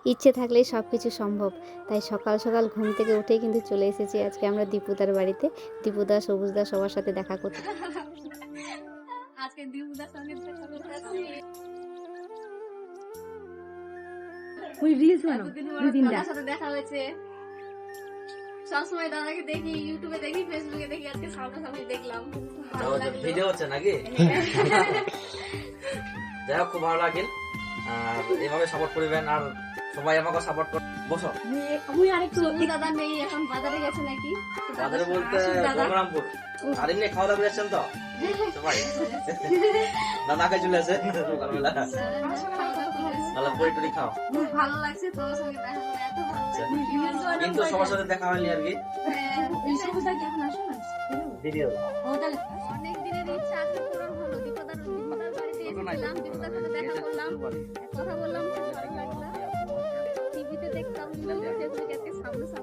ইচ্ছে থাকলেই সব কিছু সম্ভব। তাই সকাল সকাল ঘুম থেকে উঠেই কিন্তু চলে এসেছি আজকে আমরা দীপুদার বাড়িতে, দীপুদা সবুজদা সবার সাথে দেখা করতে। আজকে দীপুদার সঙ্গে দেখা করতেছি। ওই রিলস বানাও এতদিন পর দুই তিনটা। দাদার সাথে দেখা হয়েছে। সবসময় দাদাকে দেখি, ইউটিউবে দেখি, ফেসবুকে দেখি, আজকে সামনাসামনি দেখলাম। ভালো লাগলো। ভিডিও হচ্ছে নাকি? যাই হোক, খুব ভালো লাগেন। আর এভাবে সাপোর্ট করবেন, আর সবাই আমাকে সাপোর্ট করে। বসো। আমি আরেকটু সবুজ দাদা নেই, এখন বাজারে গেছে নাকি? বাজারে বলতে আসুক দাদা। গঙ্গারামপুর। আর এমনি খাওয়া দাওয়া করেছেন তো সবাই? দাদাকে চলে আসে সকালবেলা। তাহলে পরি টরি খাও। খুব ভালো লাগছে তোমার সঙ্গে দেখা করে, এত ভালো লাগছে। কিন্তু সবার সাথে দেখা হয়নি আর কি। এই সবুজটা কি এখন আসো না? ভিডিও ও তাহলে অনেক দিনের ইচ্ছা আজকে পূরণ হলো। দীপদার বাড়িতে এসেছিলাম, দীপদার সাথে দেখা করলাম, কথা বললাম, খুব ভালো লাগলো। টিভিতে দেখতাম, ফেসবুকে আজকে সামনাসামনি